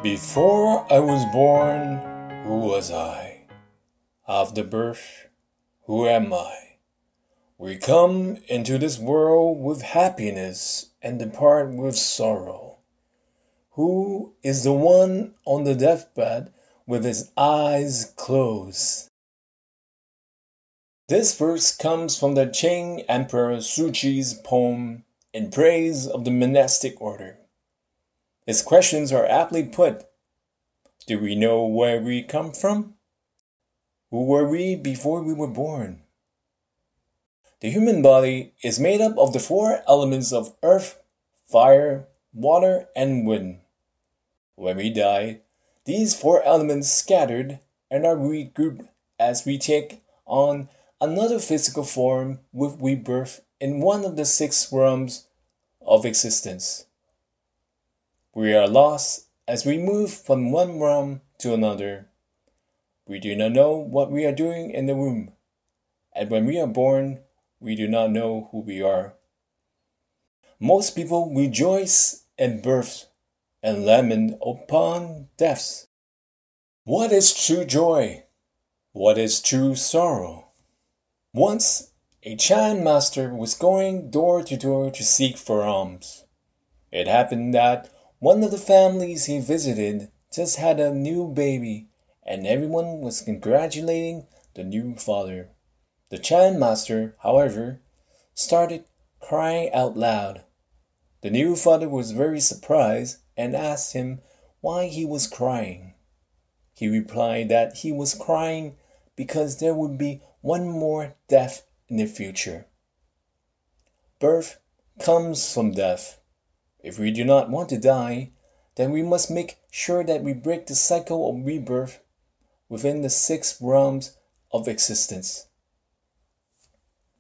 Before I was born, who was I? After birth, who am I? We come into this world with happiness and depart with sorrow. Who is the one on the deathbed with his eyes closed? This verse comes from the Qing Emperor Suchi's poem in praise of the monastic order. His questions are aptly put. Do we know where we come from? Who were we before we were born? The human body is made up of the four elements of earth, fire, water, and wind. When we die, these four elements scattered and are regrouped as we take on another physical form with rebirth in one of the six realms of existence. We are lost as we move from one realm to another. We do not know what we are doing in the womb, and when we are born, we do not know who we are. Most people rejoice in birth and lament upon deaths. What is true joy? What is true sorrow? Once, a Shan master was going door to door to seek for alms. It happened that one of the families he visited just had a new baby, and everyone was congratulating the new father. The Shan master, however, started crying out loud. The new father was very surprised and asked him why he was crying. He replied that he was crying because there would be one more death in the future. Birth comes from death. If we do not want to die, then we must make sure that we break the cycle of rebirth within the six realms of existence.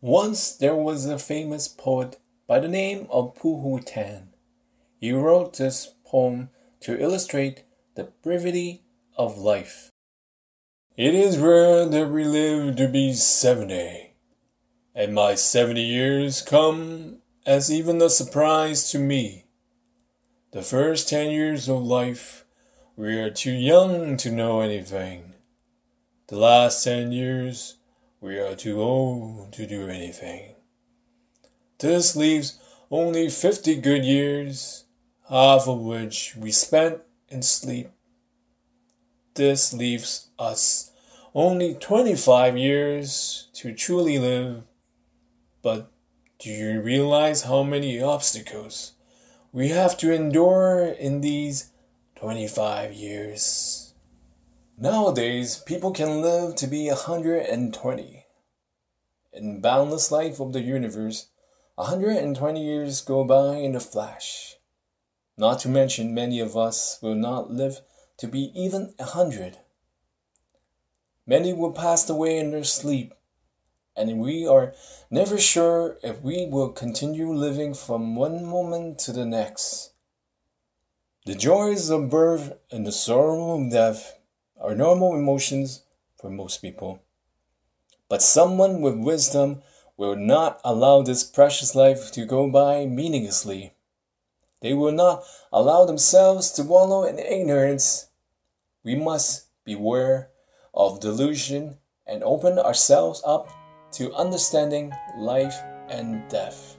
Once there was a famous poet by the name of Puhu Tan. He wrote this poem to illustrate the brevity of life. It is rare that we live to be 70, and my 70 years come as even a surprise to me. The first 10 years of life, we are too young to know anything. The last 10 years, we are too old to do anything. This leaves only 50 good years, half of which we spent in sleep. This leaves us only 25 years to truly live. But do you realize how many obstacles we have to endure in these 25 years? Nowadays, people can live to be 120. In boundless life of the universe, 120 years go by in a flash. Not to mention many of us will not live to be even 100. Many will pass away in their sleep, and we are never sure if we will continue living from one moment to the next. The joys of birth and the sorrow of death are normal emotions for most people. But someone with wisdom will not allow this precious life to go by meaninglessly. They will not allow themselves to wallow in ignorance. We must beware of delusion and open ourselves up to understanding life and death.